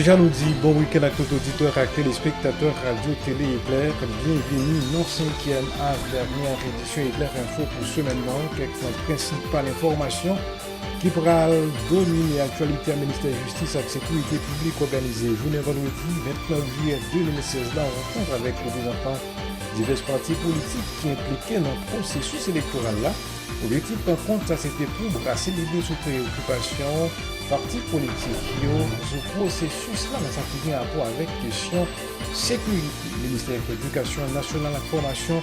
Déjà nous dit bon week-end à tous auditeurs et téléspectateurs Radio Télé Éclair. Bienvenue dans 5e à dernière édition Éclair Info pour ce maintenant. Quelques principales informations qui pourra dominer l'actualité à ministère de Justice et de Sécurité publique organisée. Journée vendredi 29 juillet 2016 là, on rencontre avec les représentants divers partis politiques qui impliquaient dans le processus électoral là. L'objectif par contre, ça c'était pour brasser l'idée sous préoccupation partis politiques qui ont ce processus là, ça qui vient à rapport avec question sécurité. Le ministère de l'Éducation nationale, la formation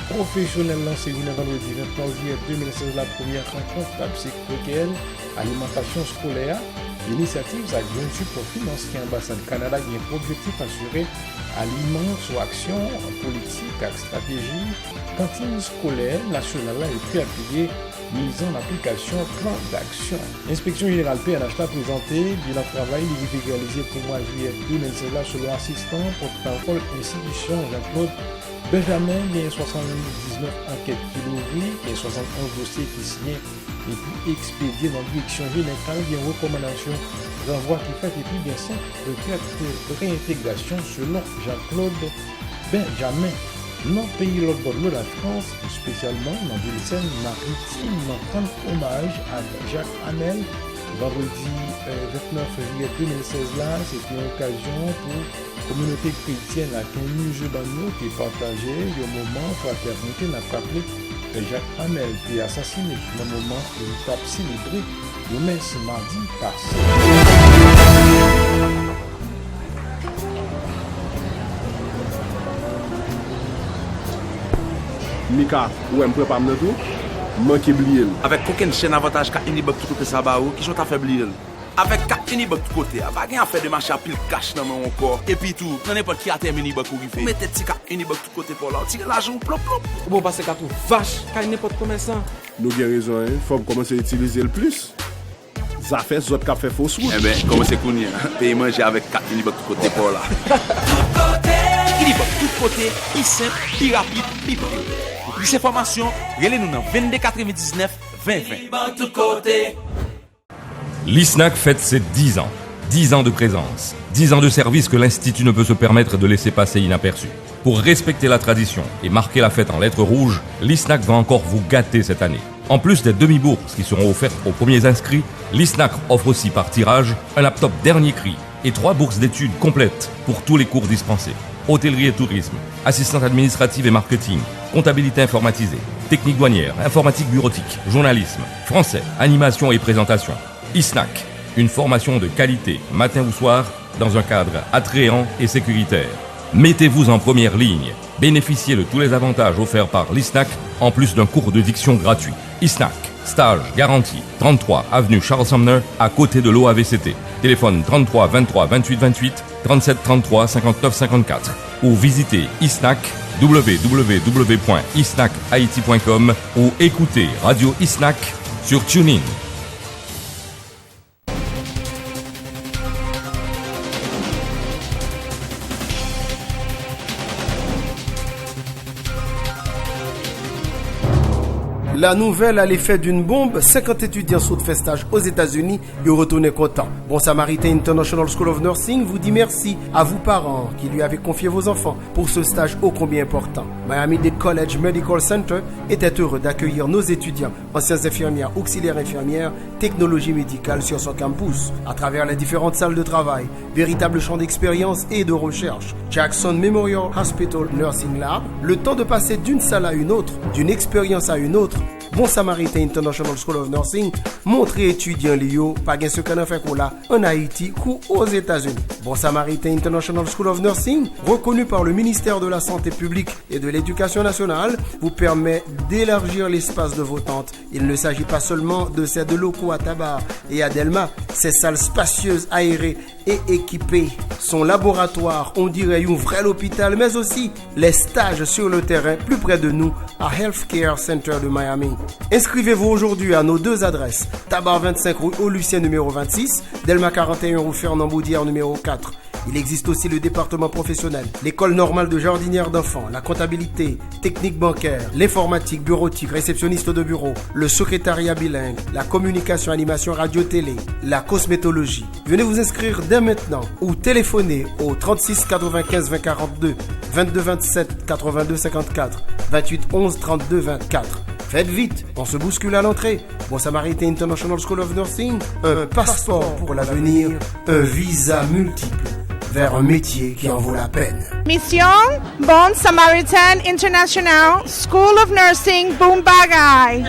professionnelle lancée le vendredi 29 juillet 2016 la première rencontre sécurité alimentation scolaire. L'initiative a eu un support financier ambassade Canada qui a pour objectif d'assurer aliments sous action politique et stratégie cantine scolaire nationale et puis appuyer mise en application plan d'action. L'inspection générale PNH a présenté bilan travail réalisé pour mois juillet 2016 selon assistant porte-parole institution Jean-Claude Benjamin. Il y a 79 enquêtes qui l'ouvrent et 71 dossiers qui signent et puis expédiés dans la direction générale. Il y a une recommandation d'envoi qui fait et puis bien 5 de réintégration selon Jean-Claude Benjamin. Dans le pays de la France, spécialement dans le Seine-Maritime, en hommage à Jacques Hamel. Vendredi 29 juillet 2016 là, c'était une occasion pour la communauté chrétienne à un musulman qui partageait le moment fraternité n'a pas appelé Jacques Hamel qui est assassiné dans le moment où il a célébré le messe mardi passé. Mika, ou un peu pas me tout, manque oublier. Avec aucune chaîne avantage qu'à Unibok tout côté ça ba ou qui sont affaibli. Avec quatre Unibok tout côté, pas rien faire de marché à pile cash dans mon corps. Et puis tout, n'importe qui a terminé Unibok ou fait. Mettez petit cap Unibok tout côté pour là, tirer l'argent plop plop. Bon parce que tout vache, quand n'importe commerçant. Nous avons raison, hein, faut commencer à utiliser le plus. Ça fait autres qui fait fausse route. Eh ben, comment c'est connu, payer manger avec quatre Unibok tout côté pour là. Unibok tout côté, plus simple, plus rapide, plus près. Pour plus d'informations, relez-nous dans 22 99 20 20. L'ISNAC fête ses 10 ans. 10 ans de présence. 10 ans de service que l'Institut ne peut se permettre de laisser passer inaperçu. Pour respecter la tradition et marquer la fête en lettres rouges, l'ISNAC va encore vous gâter cette année. En plus des demi-bourses qui seront offertes aux premiers inscrits, l'ISNAC offre aussi par tirage un laptop dernier cri et 3 bourses d'études complètes pour tous les cours dispensés. Hôtellerie et tourisme, assistante administrative et marketing, comptabilité informatisée, technique douanière, informatique bureautique, journalisme, français, animation et présentation. ISNAC, une formation de qualité, matin ou soir, dans un cadre attrayant et sécuritaire. Mettez-vous en première ligne. Bénéficiez de tous les avantages offerts par l'ISNAC, en plus d'un cours de diction gratuit. ISNAC, stage garanti, 33 avenue Charles Sumner, à côté de l'OAVCT. Téléphone 33 23 28 28, 37 33 59 54. Ou visitez ISNAC, www.isnachaiti.com ou écoutez Radio ISNAC sur TuneIn. La nouvelle à l'effet d'une bombe, 50 étudiants sautent fait stage aux États-Unis et retournent contents. Bon Samaritain International School of Nursing vous dit merci à vous parents qui lui avez confié vos enfants pour ce stage ô combien important. Miami-Dade College Medical Center était heureux d'accueillir nos étudiants en sciences infirmières, auxiliaires infirmières, technologie médicale sur son campus, à travers les différentes salles de travail, véritable champ d'expérience et de recherche. Jackson Memorial Hospital Nursing Lab, le temps de passer d'une salle à une autre, d'une expérience à une autre. Bon Samaritain International School of Nursing montre étudiants Lio pas gain ce qu'on a fait là en Haïti ou aux États-Unis. Bon Samaritain International School of Nursing, reconnu par le ministère de la Santé publique et de l'Éducation nationale, vous permet d'élargir l'espace de vos tentes. Il ne s'agit pas seulement de ces deux locaux à Tabar et à Delma, ces salles spacieuses, aérées et équipées. Son laboratoire, on dirait un vrai hôpital, mais aussi les stages sur le terrain plus près de nous à Healthcare Center de Miami. Inscrivez-vous aujourd'hui à nos deux adresses, Tabar 25 rue Au-Lucien numéro 26, Delma 41 rue Fernand Boudière numéro 4 Il existe aussi le département professionnel, l'école normale de jardinière d'enfants, la comptabilité, technique bancaire, l'informatique, bureautique, réceptionniste de bureau, le secrétariat bilingue, la communication, animation radio-télé, la cosmétologie. Venez vous inscrire dès maintenant ou téléphonez au 36 95 20 42, 22 27 82 54, 28 11 32 24. Faites vite, on se bouscule à l'entrée. Bon Samaritain International School of Nursing, un passeport pour l'avenir, un visa multiple vers un métier qui en vaut la peine. Mission Bon Samaritan International School of Nursing Boombagay.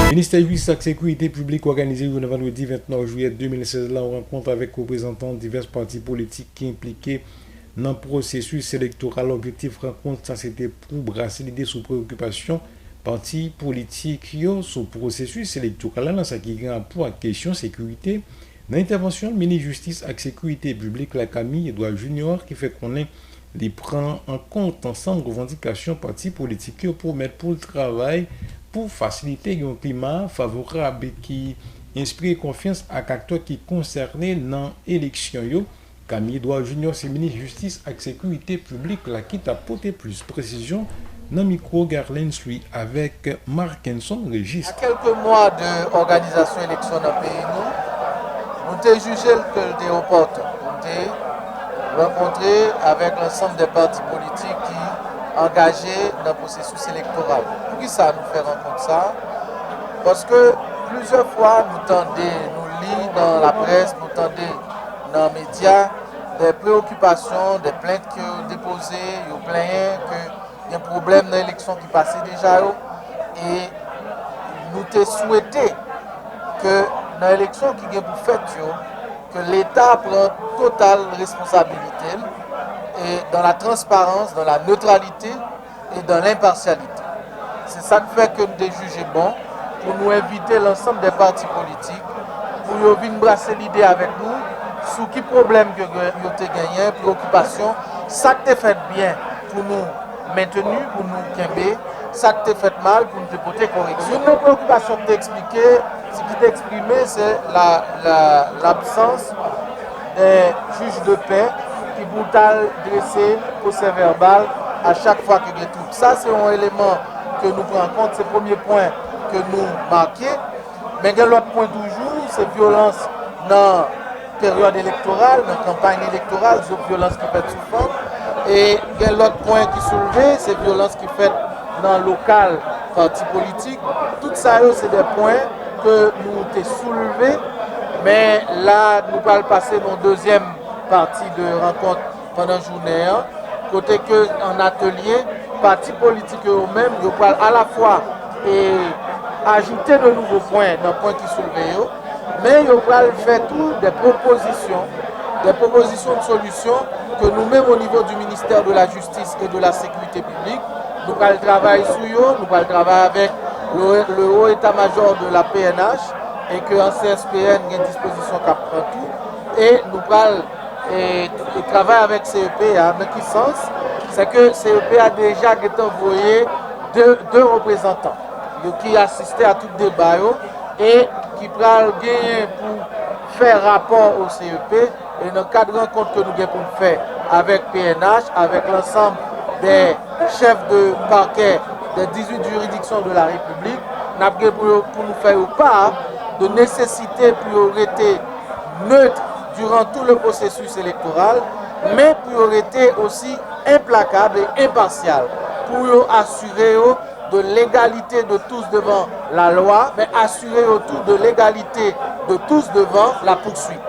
Ministère de Justice et Sécurité publique organisé le vendredi 29 juillet 2016 la rencontre avec représentants de divers partis politiques qui impliqués dans le processus électoral. L'objectif rencontre, ça c'était pour brasser l'idée sous préoccupation partis politiques sur le processus électoral. Là, ça qui grand pour la question sécurité. Dans l'intervention, le ministre de Justice et Sécurité publique, la Camille Edouard Junior, qui fait qu'on les prend en compte ensemble revendications partis politiques pour mettre pour le travail, pour faciliter un climat favorable qui inspire confiance à acteurs qui concernés dans l'élection. Camille Edouard Junior, c'est ministre de Justice et Sécurité publique, là, qui t'a apporté plus de précision dans le micro Garland Suisse avec Mark Henson Registre. À quelques mois de organisation élection dans le pays, nous avons jugé que c'était opportun. Nous avons rencontré avec l'ensemble des partis politiques qui sont engagés dans le processus électoral. Pour qui ça nous fait rencontrer ça? Parce que plusieurs fois, nous lisons dans la presse, nous tendons dans les médias des préoccupations, des plaintes qui ont déposées, ils ont plaigné qu'il y a un problème dans l'élection qui passait déjà. Et nous te souhaité que dans l'élection qui est pour faire, que l'État prenne totale responsabilité et dans la transparence, dans la neutralité et dans l'impartialité. C'est ça qui fait que nous avons jugé bon pour nous inviter l'ensemble des partis politiques pour venir brasser l'idée avec nous sur qui problème que vous avez gagné, préoccupation, ça qui fait bien pour nous maintenir, pour nous quimber, ça qui fait mal pour nous porter correction. Une préoccupation que tu as expliqué, ce qui t'a exprimé, c'est l'absence des juges de paix qui vont dresser procès verbal à chaque fois que y a tout. Ça, c'est un élément que nous prenons en compte, c'est le premier point que nous marquons. Mais l'autre point toujours, c'est violence dans la période électorale, dans la campagne électorale, c'est violence qui fait souffrance. Et l'autre point qui est soulevé, c'est violence qui fait dans le local, parti politique. Tout ça, c'est des points que nous avons soulevés. Mais là, nous allons passer dans la deuxième partie de rencontre pendant la journée. Côté que en atelier, partis politiques eux-mêmes, ils vont à la fois ajouter de nouveaux points dans le point qui soulevés, mais ils vont faire tout des propositions de solutions que nous-mêmes au niveau du ministère de la Justice et de la Sécurité publique, nous allons travailler sur eux, nous allons travailler avec le haut état-major de la PNH et que en CSPN il y a une disposition qui prend tout et nous allons travailler avec CEP dans quel sens? C'est que CEP a déjà envoyé deux représentants qui assistaient à tout débat et qui prennent gagner pour faire rapport au CEP et dans le cadre de rencontre que nous avons pour faire avec PNH, avec l'ensemble des chefs de parquet des 18 juridictions de la République, nous avons pour nous faire part de nécessité priorité neutre durant tout le processus électoral, mais priorité aussi implacable et impartiale pour assurer de l'égalité de tous devant la loi, mais assurer autour de l'égalité de tous devant la poursuite.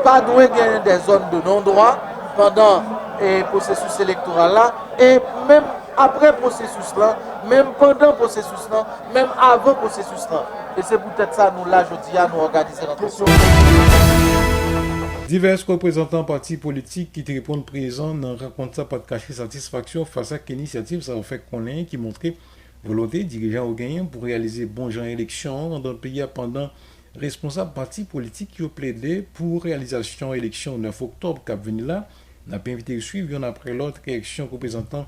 Pas de gagner des zones de non-droit pendant le processus électoral là, et même après le processus là, même pendant le processus là, même avant le processus là. Et c'est peut-être ça, nous là, je dis à nous organiser notre question. Divers représentants partis politiques qui te répondent présents dans la rencontre ça pas de cacher satisfaction face à l'initiative ça fait qu'on est qui montrait volonté dirigeants au gagnant pour réaliser bon genre élection dans le pays pendant responsable partis politiques qui ont plaidé pour réalisation élection 9 octobre qui venu là n'a pas invité à suivre une après l'autre élection représentant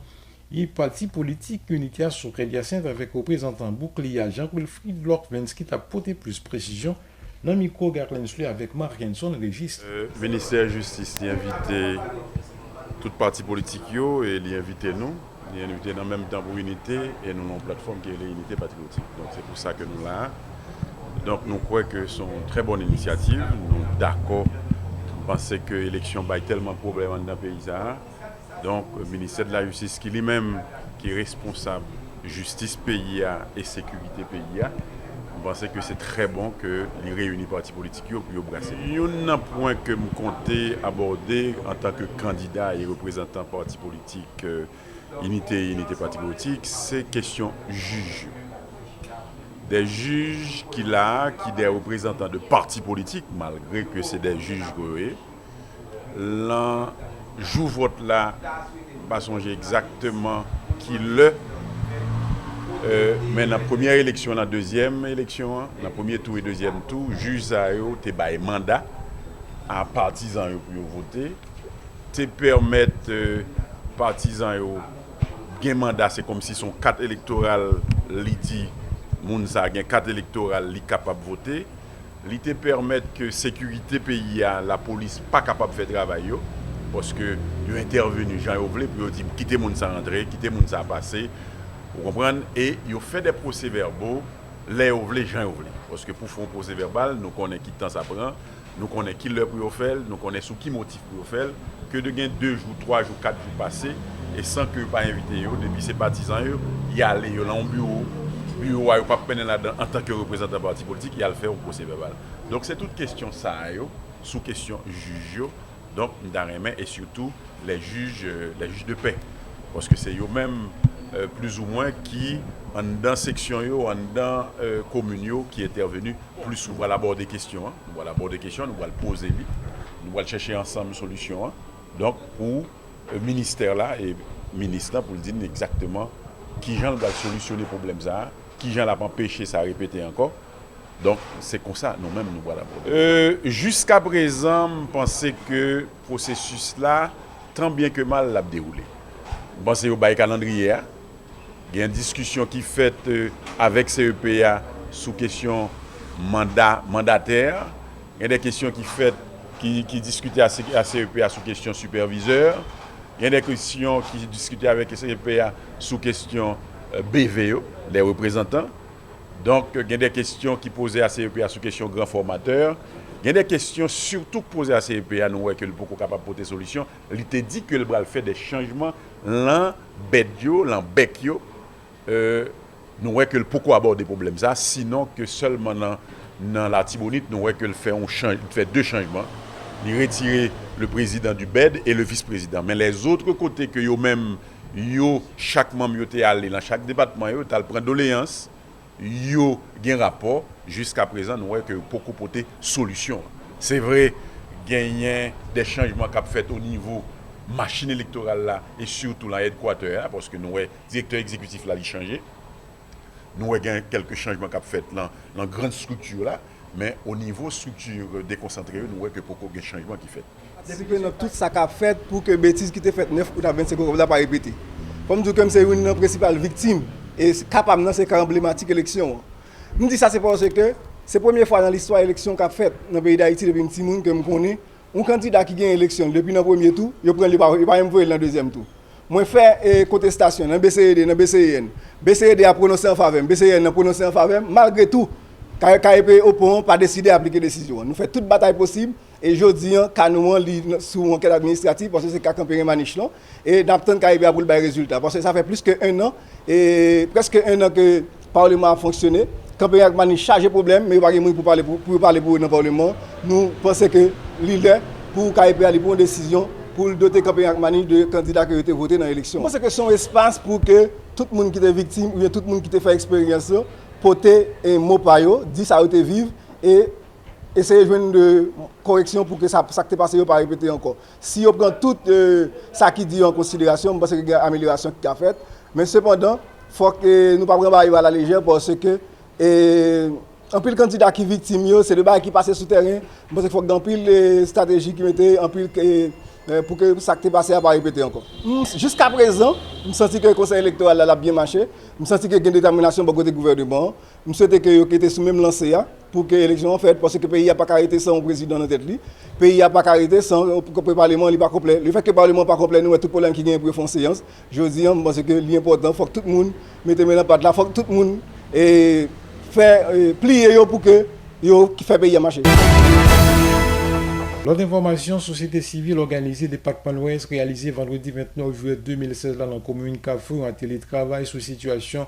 Le parti politique Unité sur Crédit-Hyacinthe avec représentant bouclier Jean-Wilfried Lortvens qui a porté plus précision dans le micro Garlenslu avec Mark Henson Régis. Le ministère de la Justice a invité tout parti politique et il a invité nous. Il a invité dans le même temps pour Unité et nous avons une plateforme qui est l'Unité patriotique. Donc c'est pour ça que nous là. Donc nous croyons que c'est une très bonne initiative. Nous sommes d'accord. Nous pensons que l'élection a tellement de problèmes dans le pays. Donc le ministère de la Justice qui lui-même qui est responsable justice pays et sécurité pays. Je pense que c'est très bon que les réunis partis politiques pour brasser. Il y a un point que je comptais aborder en tant que candidat et représentant parti politique unité parti politique, c'est question juge. Des juges qui des représentants de partis politiques, malgré que c'est des juges groués, l'un joue vote là, pas songer exactement qui le. Mais dans la première élection, dans la deuxième élection, dans le premier tour et deuxième tour, juge a été un mandat à partisans pour voter. Te permettre partisans de mandat, c'est comme si son carte électorale dit Mounsa a carte électorale li capable de voter. Li te permettre que sécurité pays la police pas capable de faire travail parce que ils intervenu Jean Yovle pour dire quitter Mounsa rentrer, quitter Mounsa passer. Vous comprenez? Et ils ont fait des procès-verbaux, les gens parce que pour faire un procès-verbal, nous connaissons qui temps ça prend, nous connaissons qui l'heure pour faire, nous connaissons sous qui motif pour faire, que de gagner 2 jours, 3 jours, 4 jours passés, et sans que pas invité depuis ces partisans, y aller dans un bureau, pas peine là-dedans en tant que représentant parti politique, il y a le faire au procès-verbal. Donc c'est toute question ça, sous question juge, donc et surtout les juges de paix, parce que c'est eux-mêmes plus ou moins qui, en dans section, en dans commune, qui est intervenu plus souvent à l'aborder des questions. Nous allons aborder des questions, nous allons poser, nous allons chercher ensemble une solution. Donc, pour le ministère là et le ministre pour dire exactement qui gens va solutionner le problème ça, qui gens l'a empêché ça répéter encore. Donc, c'est comme ça, nous-mêmes, nous voilà aborder. Jusqu'à présent, je pense que le processus là, tant bien que mal, l'a déroulé. Je pense au bail calendrier. Il y a une discussion qui est faite avec CEPA sous question mandataire. Il y a des questions qui discutaient à CEPA sous question superviseur. Il y a des questions qui discutaient avec CEPA sous question BVO, les représentants. Donc, il y a des questions qui posaient à CEPA sous question grand formateur. Il y a des questions surtout posées à CEPA, nous voyons que le beaucoup capable de porter solution. Il était dit que le bras fait des changements l'an bédio, l'an becchio. Nous voyons que le beaucoup aborde des problèmes ça, sinon que seulement dans la Tibonite, nous voyons que le fait 2 changements. Il retire le président du BED et le vice-président. Mais les autres côtés que eux-mêmes, chaque membre est allé dans chaque département, ils prennent doléance, ils ont un rapport. Jusqu'à présent, nous voyons que beaucoup porter solution. C'est vrai, il y a des changements qui sont faits au niveau machine électorale là et surtout dans l'headquarter parce que nous le directeur exécutif là il changé. Nous avons quelques changements qui sont faits dans la grande structure là, mais au niveau structure déconcentrée, nous voyons que beaucoup de changements qui fait. Depuis que tout ça qu'a fait pour que bêtise qui était faite 9 août à 25 octobre pas répéter. Comme dit comme c'est une principale victime et capable dans ces cas emblématiques élections. Nous dit ça c'est parce que c'est la première fois dans l'histoire élection qu'a fait dans le pays d'Haïti depuis un petit monde que me connais. Un candidat qui gagne l'élection depuis le premier tour, il prend il pas même dans le deuxième tour. Moi fait contestation dans BCED, dans BCN. BCED a prononcé en faveur, BCN a prononcé en faveur. Malgré tout, KEP opposant pas décidé d'appliquer décision. Nous faisons toute bataille possible et aujourd'hui nous sous enquête administrative parce que c'est campagne maniche là et d'attendre KEP pour le résultat parce que ça fait plus que 1 an et presque 1 an que le Parlement a fonctionné. Campagne maniche chargé problème mais pas pour parler pour dans le Parlement. Nous pensons que l'idée pour KEP aller pour une décision pour doter campagne maniche de candidats qui ont été votés dans l'élection. Je pense que c'est un espace pour que tout le monde qui est victime ou tout le monde qui a fait expérience porter un mot par eux, dire ça a été vivre et essayer de joindre de correction pour que ça qui passé ne pas répéter encore. Si on prend tout ça qui dit en considération, je pense qu'il y a une amélioration qui a fait. Mais cependant, il faut que nous ne pas arriver à la légère parce que en pile candidat qui est victime, c'est le bail qui passe sous terrain. Je pense qu'il faut que dans pile stratégie qui mettait en pile pour que ça qui est passé à pas répéter encore. Jusqu'à présent, je sens que le conseil électoral a bien marché, je sens qu'il y a une détermination pour côté gouvernement, je souhaite que vous était sous même lancé pour que l'élection soit faite parce que le pays n'a pas arrêté sans un président dans tête. Le pays n'a pas arrêté sans que le Parlement n'est pas complet. Le fait que le Parlement n'est pas complet, nous avons tout problème qui gagne pour faire une séance. Je dis parce que l'important, il faut que tout le monde mette maintenant pas de là, il faut que tout le monde fait plier pour que qui fait payer marcher. L'autre information, société civile organisée département l'Ouest réalisée vendredi 29 juillet 2016 dans la commune Kafou en télétravail sous situation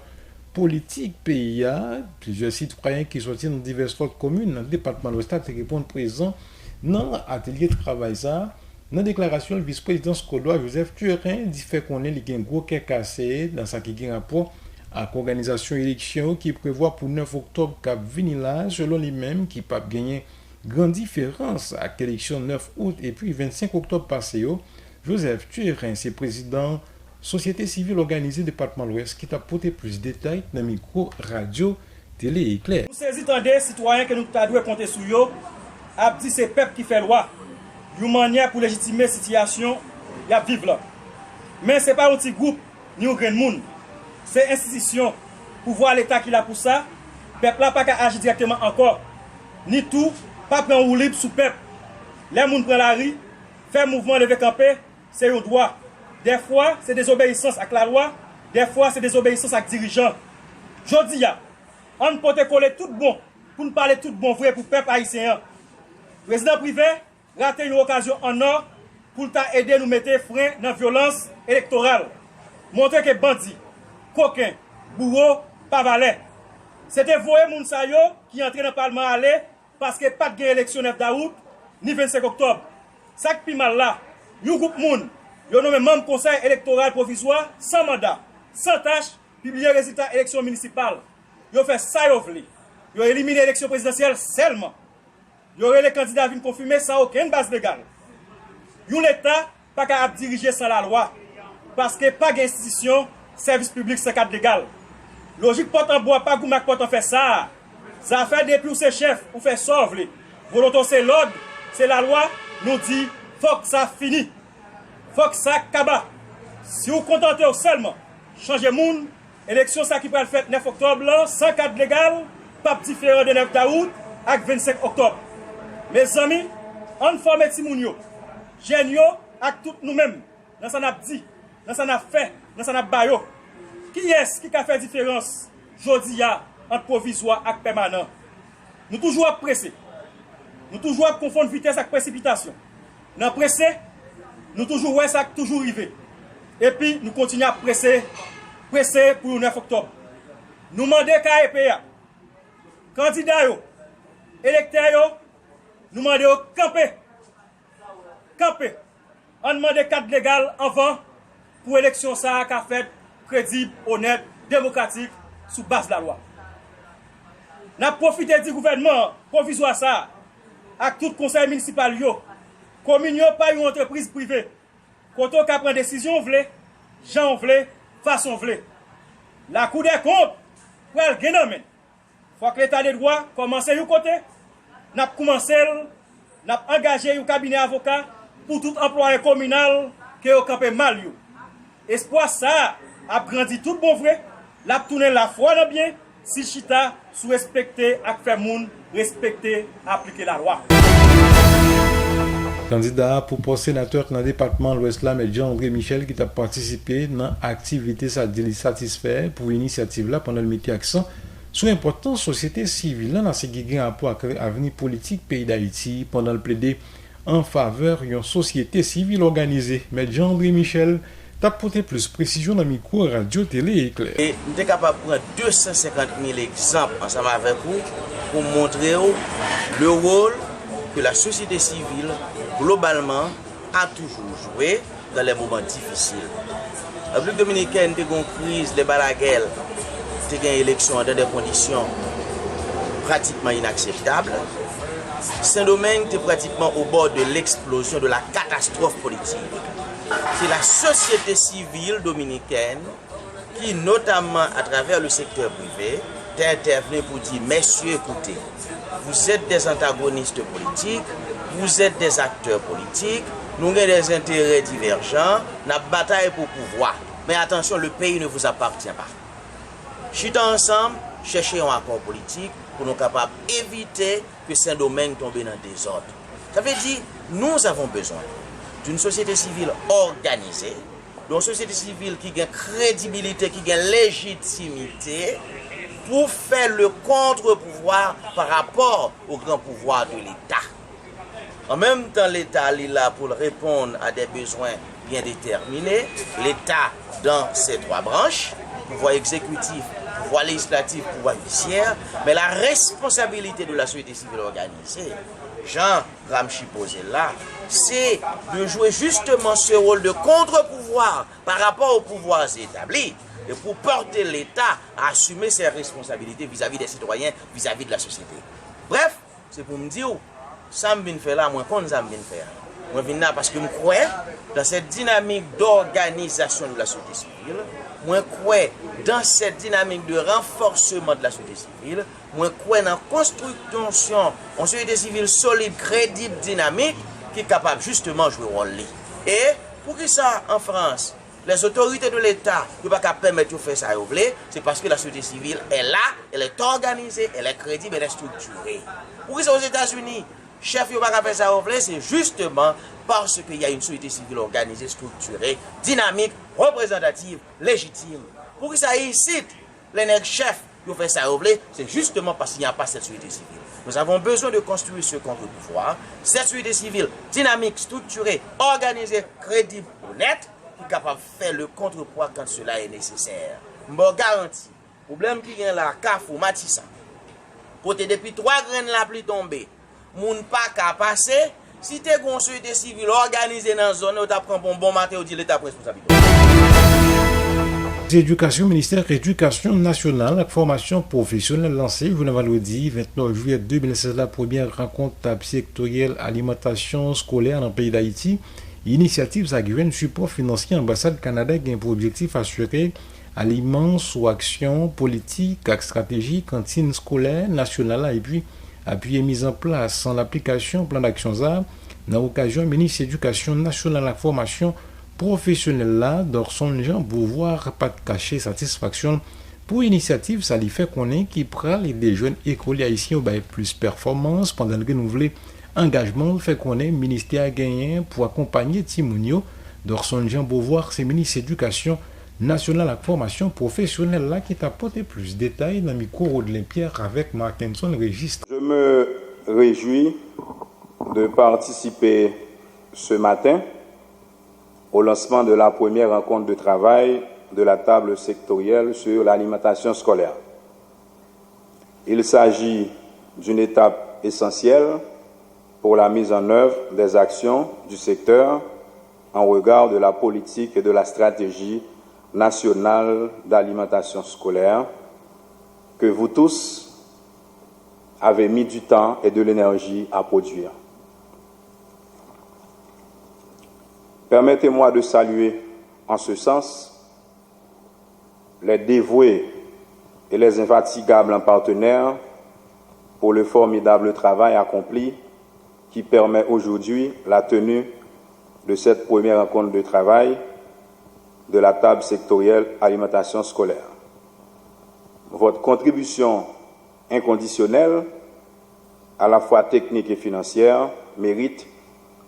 politique PIA. Plusieurs citoyens qui sont dans diverses autres communes dans le département l'Ouest qui répondent présents dans l'atelier de travail. Ça, dans la déclaration, le vice-président Skodois Joseph Turin dit fait qu'on ait un gros cas cassé dans sa qui a rapport avec l'organisation élection qui prévoit pour 9 octobre cap venir là, selon lui-même qui peut gagner grande différence à l'élection 9 août et puis 25 octobre passé. Joseph Turin, c'est président Société civile organisée département l'Ouest qui t'a porté plus de détails dans le micro radio télé éclair. Nous saisissons des citoyens que nous devons compter sur eux, a dit c'est peuple qui fait loi, une manière pour légitimer la situation et vivre là. Mais ce n'est pas un petit groupe ni un grand monde. C'est institution, pouvoir l'État qui l'a pour ça, peuple n'a pas qu'à agir directement encore. Ni tout, pas prendre ou libre sous peuple. Les gens prennent la rue, faire mouvement lever camper, c'est un droit. Des fois, c'est désobéissance avec la loi, des fois, c'est désobéissance avec dirigeants. Je dis, on peut te coller tout bon, pour nous parler tout bon vrai pour le peuple haïtien. Le président privé rate une occasion en or pour aider nous mettre frein dans la violence électorale. Montrer que bandits, coquins, bourreaux, pas valets. C'était voyer moun sa yo qui entre dans le Parlement aller parce que pas de élection 9 août ni 25 octobre. Ça qui mal là, yon groupe moun, yon nommé membre conseil électoral provisoire sans mandat, sans tâche, publier résultat élection municipale. Yon fait ça yon vle. Yon éliminé l'élection présidentielle seulement. Yon aurait les candidats venus confirmer sans aucune base légale. Yon l'État pas capable de diriger sans la loi parce que pas d'institution service public sans cadre légal. Logique porte en bois, pas goumak porte en fait ça. Ça fait depuis ou ses chefs, ou fait sauver. Volontaire c'est l'ordre, c'est la loi, nous dit, faut que ça finisse. Faut que ça kaba. Si vous contentez seulement, changez moun, élection ça qui peut le faire 9 octobre, là, sans cadre légal, pas différent de 9 août, avec 25 octobre. Mes amis, on forme ti moun yo, jeunes yo, avec tout nous-mêmes, dans ça n'a dit, dans ça n'a fait, dans ça n'a bayo. Qui est-ce qui a fait différence aujourd'hui entre provisoire et permanent? Nous toujours pressés. Nous toujours confondre vitesse avec précipitation. Nous pressés, nous toujours ouais ça toujours arrivé. Et puis nous continuons à presser pour le 9 octobre. Nous demandons KEPA, candidats yo, électeurs yo, nous demandons camper. On demande cadre légal avant pour l'élection ça qu'a fait crédible, honnête, démocratique, sous base de la loi. Nous avons profité du gouvernement provisoire ça, avec tout le conseil municipal, commune pas une entreprise privée. Quand on prend une décision, gens vle, façon vle. La Cour des comptes, pour elle gagner. Il faut que l'État des droits commence à côté. Nous avons commencé, nous avons engagé un cabinet avocat pour tout employé communal qui a campé mal. Espoir ça a grandi tout bon vrai, l'a tourné la foi dans bien, si chita sous respecter ak faire moun respecter appliquer la loi. Candidat pour poste sénateur dans le département l'Ouest là, mais Jean-André Michel qui a participé dans l'activité satisfait pour l'initiative là pendant le métier accent sur l'importance société civile dans ce qui a rapport avec l'avenir politique pays d'Haïti pendant le plaider en faveur d'une société civile organisée. Mais Jean-André Michel t'apporter plus de précision dans le micro radio télé éclair. Et nous sommes capables de prendre 250 000 exemples ensemble avec vous pour montrer le rôle que la société civile globalement a toujours joué dans les moments difficiles. La République dominicaine a une crise, les balaguelles, a une élection dans des conditions pratiquement inacceptables. Saint-Domingue est pratiquement au bord de l'explosion, de la catastrophe politique. C'est la société civile dominicaine qui, notamment à travers le secteur privé, est intervenue pour dire, messieurs, écoutez, vous êtes des antagonistes politiques, vous êtes des acteurs politiques, nous avons des intérêts divergents, nous avons bataille pour pouvoir. Mais attention, le pays ne vous appartient pas. Chutons ensemble, chercher un accord politique pour nous capables d'éviter que Saint-Domingue tombe dans le désordre. Ça veut dire, nous avons besoin d'une société civile organisée, d'une société civile qui a crédibilité, qui a légitimité, pour faire le contre-pouvoir par rapport au grand pouvoir de l'État. En même temps, l'État est là pour répondre à des besoins bien déterminés. L'État dans ses trois branches, pouvoir exécutif, pouvoir législatif, pouvoir judiciaire, mais la responsabilité de la société civile organisée, Jean Gramsci posé là, c'est de jouer justement ce rôle de contre-pouvoir par rapport aux pouvoirs établis et pour porter l'État à assumer ses responsabilités vis-à-vis des citoyens, vis-à-vis de la société. Bref, c'est pour me dire, ça me vient faire là, moi, quand ça me vient faire. Moi, je viens là parce que je crois dans cette dynamique d'organisation de la société civile. Moi, je crois dans cette dynamique de renforcement de la société civile. Moi, je crois dans la construction d'une société civile solide, crédible, dynamique, qui est capable justement de jouer un rôle. Et pour que ça, en France, les autorités de l'État ne peuvent pas permettre de faire ça, c'est parce que la société civile est là, elle est organisée, elle est crédible, elle est structurée. Pour que ça, aux États-Unis, chef ne peut pas faire ça, c'est justement parce qu'il y a une société civile organisée, structurée, dynamique, représentative, légitime. Pour que ça ici, les chefs qui fait ça, c'est justement parce qu'il n'y a pas cette société civile. Nous avons besoin de construire ce contre-pouvoir, cette société civile dynamique, structurée, organisée, crédible, honnête, qui est capable de faire le contrepoids quand cela est nécessaire. Je vous garantis, le problème qui vient là, Kafou, Matissa, côté depuis 3 graines la pluie tombée, moun pas qu'à passer, si tu es une société civile organisée dans la zone, tu apprends bon matin, tu dis l'État responsabilité. Éducation, ministère Éducation nationale, la formation professionnelle lancée le vendredi 29 juillet 2016, la première rencontre sectorielle alimentation scolaire dans le pays d'Haïti. Initiative a un support financier ambassade Canada qui a pour objectif assurer aliments sous action politique et stratégie cantine scolaire nationale et puis appuyer mise en place en l'application plan d'action ça dans l'occasion ministre Éducation nationale la formation professionnelle là d'Orson Jean Beauvoir pas de cacher satisfaction pour initiative ça lui fait connaître qui prend les jeunes écoliers haïtiens au plus performance pendant le renouvelé engagement fait connaître ministère gagné pour accompagner Timounio d'Orson Jean Beauvoir c'est ministre Éducation nationale la formation professionnelle là qui t'apporte plus de détails dans le micro Rodelin Pierre avec Martinson Registre. Je me réjouis de participer ce matin au lancement de la première rencontre de travail de la table sectorielle sur l'alimentation scolaire. Il s'agit d'une étape essentielle pour la mise en œuvre des actions du secteur en regard de la politique et de la stratégie nationale d'alimentation scolaire que vous tous avez mis du temps et de l'énergie à produire. Permettez-moi de saluer en ce sens les dévoués et les infatigables partenaires pour le formidable travail accompli qui permet aujourd'hui la tenue de cette première rencontre de travail de la table sectorielle alimentation scolaire. Votre contribution inconditionnelle, à la fois technique et financière, mérite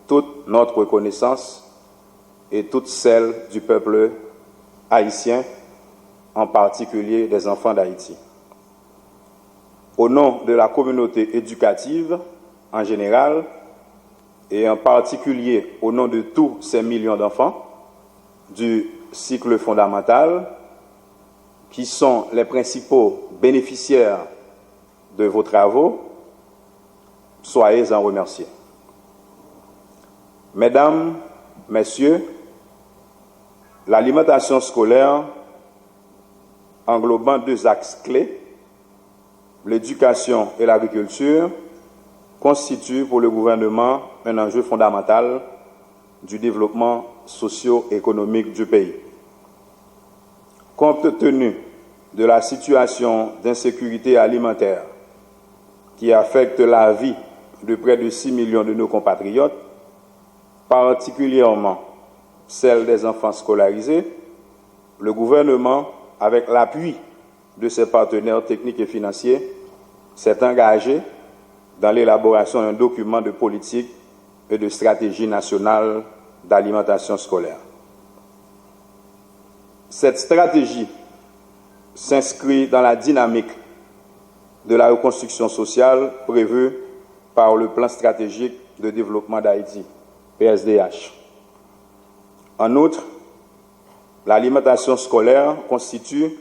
toute notre reconnaissance et toute celle du peuple haïtien, en particulier des enfants d'Haïti. Au nom de la communauté éducative en général, et en particulier au nom de tous ces millions d'enfants du cycle fondamental, qui sont les principaux bénéficiaires de vos travaux, soyez en remerciés. Mesdames, Messieurs, l'alimentation scolaire englobant 2 axes clés, l'éducation et l'agriculture, constitue pour le gouvernement un enjeu fondamental du développement socio-économique du pays. Compte tenu de la situation d'insécurité alimentaire qui affecte la vie de près de 6 millions de nos compatriotes, particulièrement celle des enfants scolarisés, le gouvernement, avec l'appui de ses partenaires techniques et financiers, s'est engagé dans l'élaboration d'un document de politique et de stratégie nationale d'alimentation scolaire. Cette stratégie s'inscrit dans la dynamique de la reconstruction sociale prévue par le plan stratégique de développement d'Haïti, PSDH. En outre, l'alimentation scolaire constitue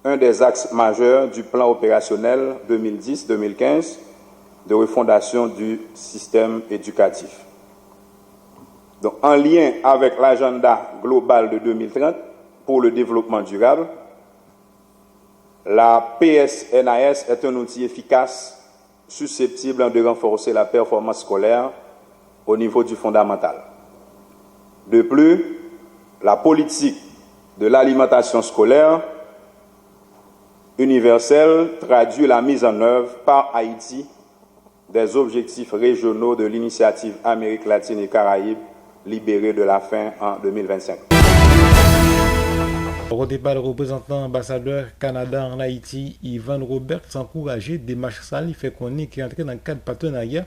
un des axes majeurs du plan opérationnel 2010-2015 de refondation du système éducatif. Donc, en lien avec l'agenda global de 2030 pour le développement durable, la PSNAS est un outil efficace susceptible de renforcer la performance scolaire au niveau du fondamental. De plus, la politique de l'alimentation scolaire universelle traduit la mise en œuvre par Haïti des objectifs régionaux de l'initiative Amérique latine et Caraïbes libérée de la faim en 2025. Au départ, le représentant ambassadeur Canada en Haïti, Ivan Robert, s'encourageait démarche sale, il fait connaître qu'il est entré dans le cadre partenariat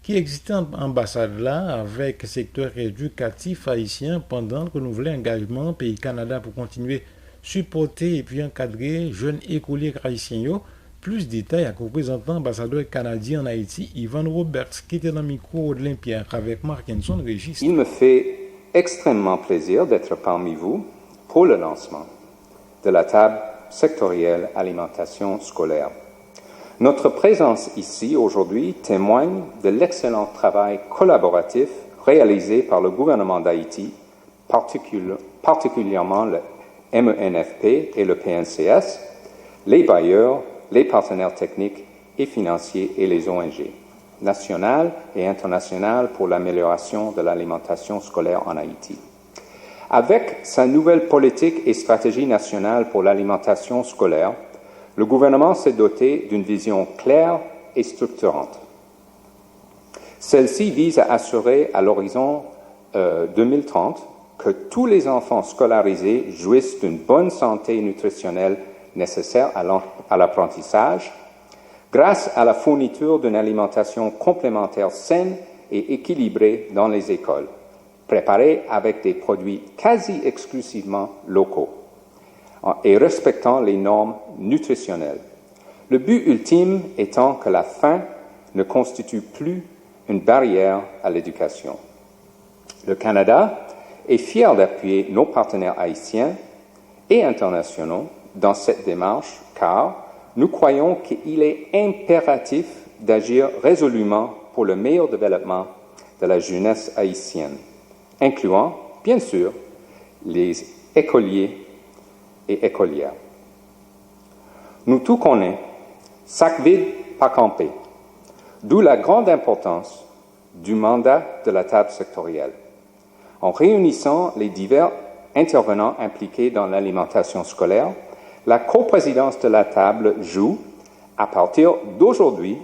qui existait en ambassade là avec le secteur éducatif haïtien pendant le renouvelé engagement pays Canada pour continuer supporter et puis encadrer jeunes écoliers haïtiens. Plus de détails avec le représentant ambassadeur canadien en Haïti, Ivan Roberts, qui était dans le micro de l'Impierre avec Markinson Régis. Il me fait extrêmement plaisir d'être parmi vous pour le lancement de la table sectorielle alimentation scolaire. Notre présence ici aujourd'hui témoigne de l'excellent travail collaboratif réalisé par le gouvernement d'Haïti, particulièrement le MENFP et le PNCS, les bailleurs, les partenaires techniques et financiers et les ONG, nationales et internationales pour l'amélioration de l'alimentation scolaire en Haïti. Avec sa nouvelle politique et stratégie nationale pour l'alimentation scolaire, le gouvernement s'est doté d'une vision claire et structurante. Celle-ci vise à assurer à l'horizon 2030 que tous les enfants scolarisés jouissent d'une bonne santé nutritionnelle nécessaire à l'apprentissage grâce à la fourniture d'une alimentation complémentaire saine et équilibrée dans les écoles, préparée avec des produits quasi exclusivement locaux et respectant les normes nutritionnelles. Le but ultime étant que la faim ne constitue plus une barrière à l'éducation. Le Canada est fier d'appuyer nos partenaires haïtiens et internationaux dans cette démarche car nous croyons qu'il est impératif d'agir résolument pour le meilleur développement de la jeunesse haïtienne, incluant, bien sûr, les écoliers et écolières. Nous tous connaissons, sac vide, pas campé, d'où la grande importance du mandat de la table sectorielle. En réunissant les divers intervenants impliqués dans l'alimentation scolaire, la coprésidence de la table joue, à partir d'aujourd'hui,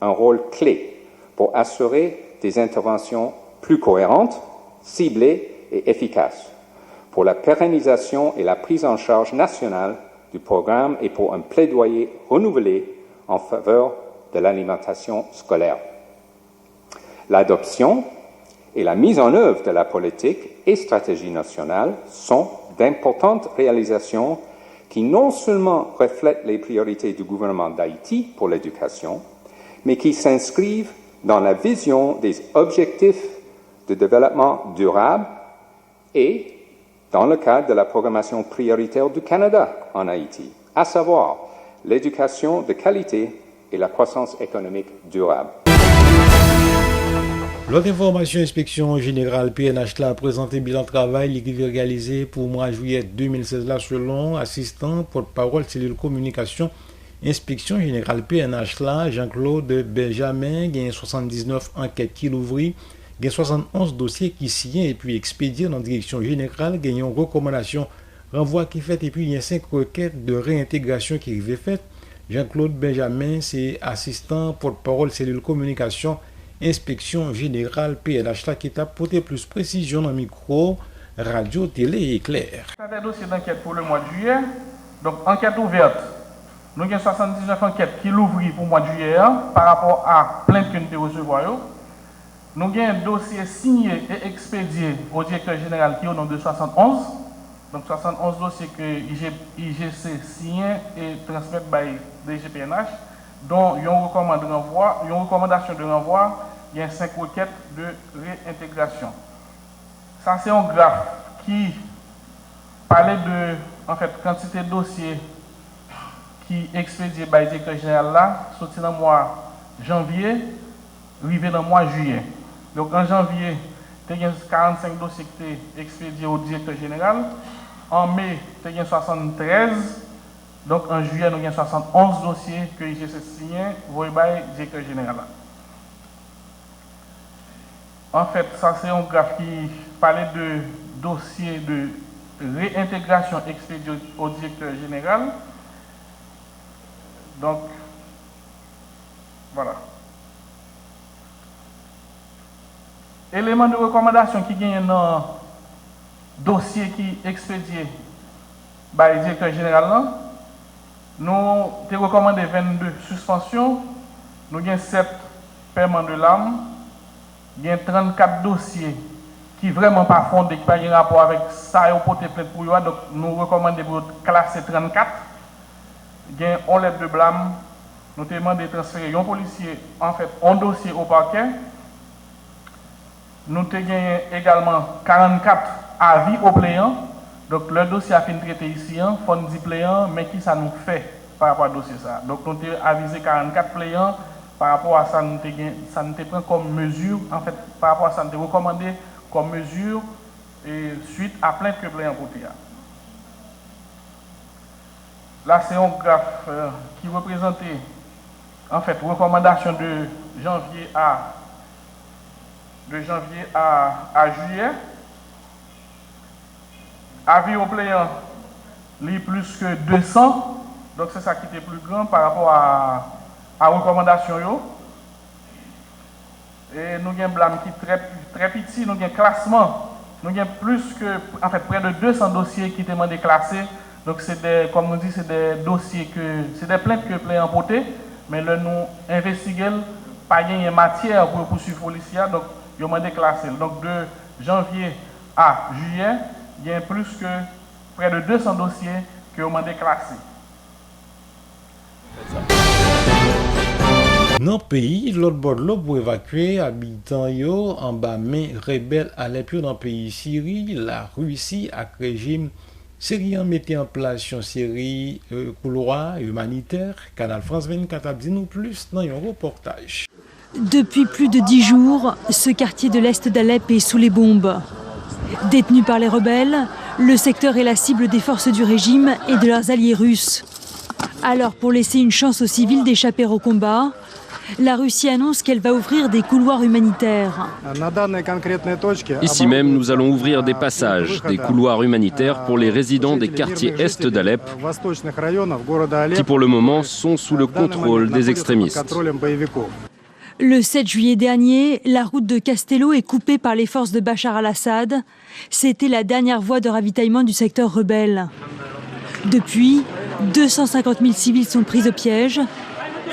un rôle clé pour assurer des interventions plus cohérentes, ciblées et efficaces, pour la pérennisation et la prise en charge nationale du programme et pour un plaidoyer renouvelé en faveur de l'alimentation scolaire. L'adoption et la mise en œuvre de la politique et stratégie nationale sont d'importantes réalisations qui non seulement reflètent les priorités du gouvernement d'Haïti pour l'éducation, mais qui s'inscrivent dans la vision des objectifs de développement durable et dans le cadre de la programmation prioritaire du Canada en Haïti, à savoir l'éducation de qualité et la croissance économique durable. L'autre information, inspection générale PNH a présenté bilan de travail qui est réalisé pour mois juillet 2016 là selon assistant porte-parole cellule communication inspection générale PNH là Jean-Claude Benjamin, il y a 79 enquêtes qui l'ouvrit, il y a 71 dossiers qui signent et puis expédiés dans la direction générale, il y a une recommandation renvoi qui fait et puis il y a 5 requêtes de réintégration qui sont faites. Jean-Claude Benjamin, c'est assistant porte-parole cellule communication inspection générale PNH là qui t'a porté plus précision dans micro radio télé éclair. C'est un dossier d'enquête pour le mois de juillet. Donc enquête ouverte. Nous avons 79 enquêtes qui l'ouvrent pour le mois de juillet par rapport à plainte que nous recevons. Nous avons un dossier signé et expédié au directeur général qui est au nombre de 71. Donc 71 dossiers que IGC signe et transmet par DGPNH, dont il y a une recommandation de renvoi, il y a 5 requêtes de réintégration. Ça c'est un graphe qui parlait de quantité de dossiers qui expédiés par le directeur général là, sorti dans le mois janvier, arrivé dans le mois juillet. Donc en janvier, il y a 45 dossiers qui étaient expédiés au directeur général. En mai, il y a 73. Donc en juillet, nous avons 71 dossiers que IGC signé, voyez par le directeur général. En fait, ça c'est un graphe qui parlait de dossiers de réintégration expédiés au directeur général. Donc, voilà. Élément de recommandation qui gagne dans le dossier qui est expédié par le directeur général, nous avons recommandé 22 suspensions, nous avons 7 paiements de l'âme, il y a 34 dossiers qui ne sont vraiment pas fondés, qui n'ont pas de rapport avec ça et au porté plainte pour eux, donc nous recommandons pour classer 34. Il y a une lettre de blâme, nous demandons de transférer un policier, en fait, un dossier au parquet. Nous avons également 44 avis au plaignant. Donc le dossier a fait traité ici, fond dit plaignant, mais qui ça nous fait par rapport au dossier ça. Donc nous avons avisé 44 plaignants par rapport à ça, nous avons pris comme mesure, en fait, par rapport à ça, nous avons recommandé comme mesure et suite à plainte que le plaignant porté. Là, c'est un graphe qui représentait, en fait, recommandation de janvier à juillet. Avis au plaignant, il plus que 200. Donc, c'est ça qui était plus grand par rapport à recommandation. Et nous avons un blâme qui est très petit. Nous avons un classement. Nous avons plus que, en fait, près de 200 dossiers qui étaient demandés classés. Donc, comme nous dit, c'est des dossiers c'est des plaintes que le plaignant porté, mais là, nous investiguons, pas de matière pour poursuivre les policiers, donc, ils ont demandé classer. Donc, de janvier à juillet, il y a plus que près de 200 dossiers qui ont demandé classer. Dans le pays, l'autre bord de l'eau pour évacuer habitants en bas main rebelle à l'épieu dans le pays Syrie, la Russie a régime syrien mettait en place une série couloir humanitaire. Canal France 24 a dit nous plus dans un reportage. Depuis plus de 10 jours, ce quartier de l'est d'Alep est sous les bombes. Détenu par les rebelles, le secteur est la cible des forces du régime et de leurs alliés russes. Alors, pour laisser une chance aux civils d'échapper au combat, la Russie annonce qu'elle va ouvrir des couloirs humanitaires. Ici même, nous allons ouvrir des passages, des couloirs humanitaires pour les résidents des quartiers est d'Alep, qui pour le moment sont sous le contrôle des extrémistes. Le 7 juillet dernier, la route de Castello est coupée par les forces de Bachar al-Assad. C'était la dernière voie de ravitaillement du secteur rebelle. Depuis, 250 000 civils sont pris au piège.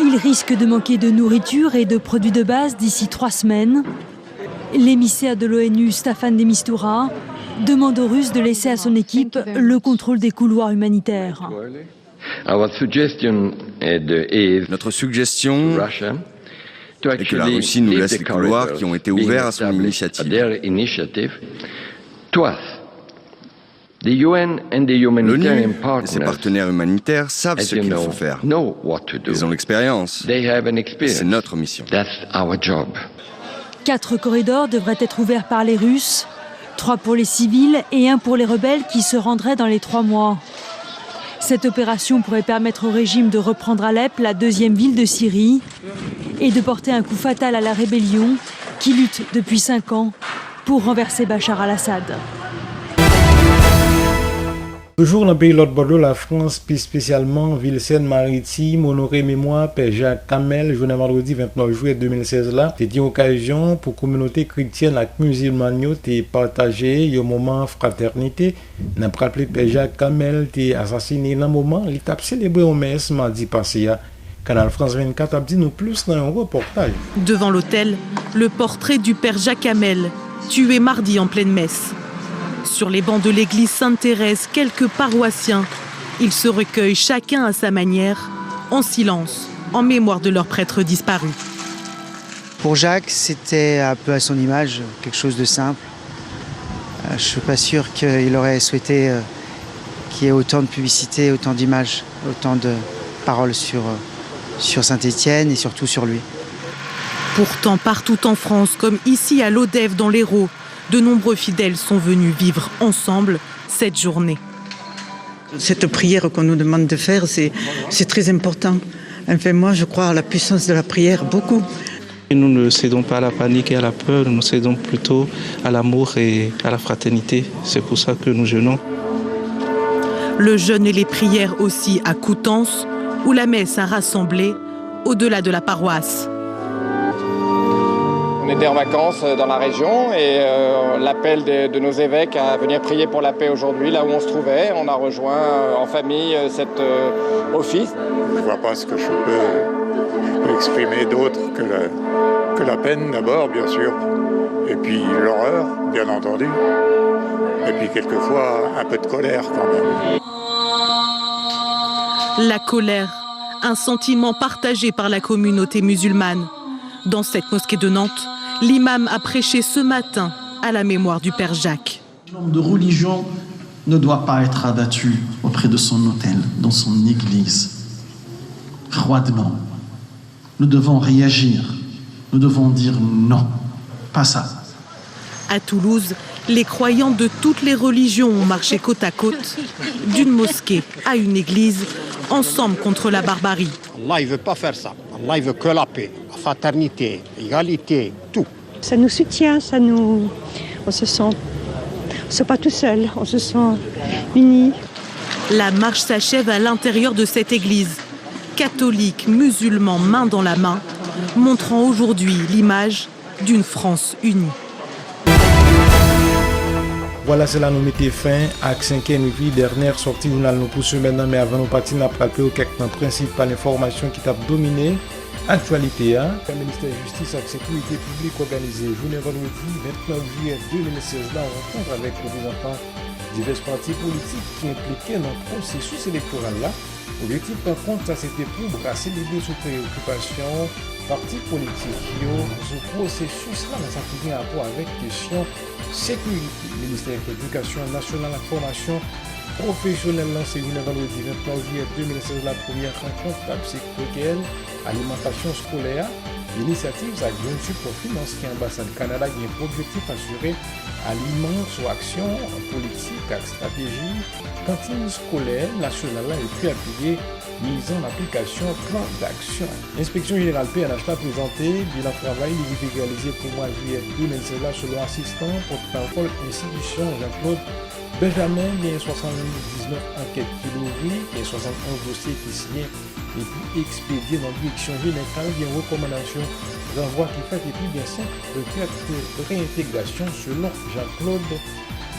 Ils risquent de manquer de nourriture et de produits de base d'ici 3 semaines. L'émissaire de l'ONU, Staffan de Mistura, demande aux Russes de laisser à son équipe le contrôle des couloirs humanitaires. Notre suggestion est que la Russie nous laisse les couloirs qui ont été ouverts à son initiative. L'ONU et ses partenaires humanitaires savent ce qu'il faut faire. Ils ont l'expérience. C'est notre mission. 4 corridors devraient être ouverts par les Russes, 3 pour les civils et 1 pour les rebelles qui se rendraient dans les 3 mois. Cette opération pourrait permettre au régime de reprendre Alep, la 2e ville de Syrie, et de porter un coup fatal à la rébellion qui lutte depuis 5 ans pour renverser Bachar al-Assad. Toujours dans le pays de l'autre bord de la France, plus spécialement ville Seine-Maritime, honoré mémoire Père Jacques Camel, journée vendredi 29 juillet 2016 là. C'était une occasion pour la communauté chrétienne et musulmane de partager un moment fraternité. N'a pas rappelé Père Jacques Camel était assassiné dans un moment, il a célébré au messe mardi passé. Canal France 24 a dit nous plus dans un reportage. Devant l'autel, le portrait du Père Jacques Camel, tué mardi en pleine messe. Sur les bancs de l'église Sainte-Thérèse, quelques paroissiens, ils se recueillent chacun à sa manière, en silence, en mémoire de leur prêtre disparu. Pour Jacques, c'était un peu à son image, quelque chose de simple. Je ne suis pas sûr qu'il aurait souhaité qu'il y ait autant de publicité, autant d'images, autant de paroles sur Saint-Étienne et surtout sur lui. Pourtant, partout en France, comme ici à Lodève dans l'Hérault, de nombreux fidèles sont venus vivre ensemble cette journée. Cette prière qu'on nous demande de faire, c'est très important. Enfin, moi, je crois à la puissance de la prière, beaucoup. Nous ne cédons pas à la panique et à la peur, nous cédons plutôt à l'amour et à la fraternité. C'est pour ça que nous jeûnons. Le jeûne et les prières aussi à Coutances, où la messe a rassemblé au-delà de la paroisse. On était en vacances dans la région et l'appel de nos évêques à venir prier pour la paix aujourd'hui, là où on se trouvait. On a rejoint en famille cet office. Je ne vois pas ce que je peux exprimer d'autre que la peine d'abord, bien sûr, et puis l'horreur, bien entendu, et puis quelquefois un peu de colère quand même. La colère, un sentiment partagé par la communauté musulmane. Dans cette mosquée de Nantes, l'imam a prêché ce matin à la mémoire du Père Jacques. L'homme de religion ne doit pas être abattu auprès de son autel, dans son église. Froidement. Nous devons réagir. Nous devons dire non. Pas ça. À Toulouse, les croyants de toutes les religions ont marché côte à côte, d'une mosquée à une église, ensemble contre la barbarie. Allah, il ne veut pas faire ça. Allah, il veut que la paix, la fraternité, l'égalité, tout. Ça nous soutient, on se sent pas tout seul, on se sent unis. La marche s'achève à l'intérieur de cette église. Catholiques, musulmans, main dans la main, montrant aujourd'hui l'image d'une France unie. Voilà, c'est là nous mettons fin à la 5e vie dernière sortie journal nous pour ce maintenant, mais avant nous partir, nous avons rappelé quelques principales informations qui t'ont dominé l'actualité. Le ministère de la Justice et de la Sécurité publique organisé journée vendredi 29 juillet 2016 là, en rencontre avec les représentants de divers partis politiques qui impliquaient dans le processus électoral là. L'objectif par contre, ça c'était pour brasser l'idée sous préoccupation partis politiques qui ont ce processus là, mais ça qui vient à rapport avec question sécurité. Le ministère de l'Éducation nationale, la formation professionnelle lancée le vendredi 29 juillet 2016 la première rencontre sécuritaire, alimentation scolaire. L'initiative a eu un support financier ambassade du Canada qui a pour objectif d'assurer aliments sous action politique et stratégie, cantine scolaire nationale et puis appuyer mise en application plan d'action. L'inspection générale PNH a présenté bilan travail réalisé pour mois juillet 2016 selon assistant porte-parole institution Jean-Claude Benjamin. Il y a 79 enquêtes qui l'ouvrit, il y a 71 dossiers qui signent et puis expédiés dans la direction générale, il y a une recommandation renvoi qui fait et puis bien 5 requêtes de réintégration selon Jean-Claude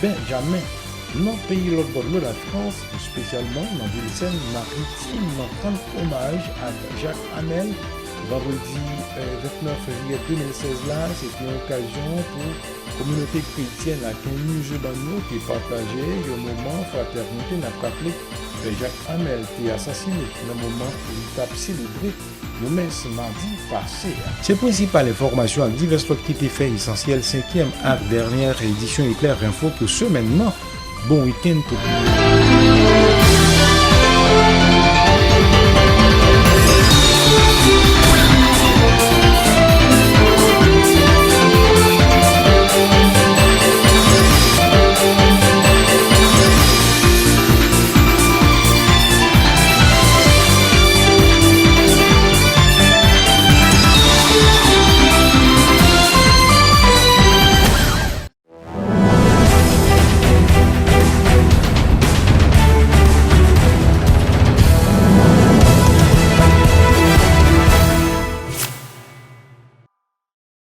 Benjamin. Dans le pays l'autre bord de la France, spécialement dans ville Seine-Maritime, nous rendons hommage à Jacques Camel. Vendredi 29 juillet 2016 là, c'était une occasion pour la communauté chrétienne à 15 musulmans qui partageait le moment fraternité n'a pas rappelé que Jacques Camel était assassiné dans le moment où il a célébré le messe mardi passé. Ces principales informations avec diverses autres qui étaient fait essentiel 5e acte dernière édition Éclair Info pour ce maintenant. Bon week-end tout le monde.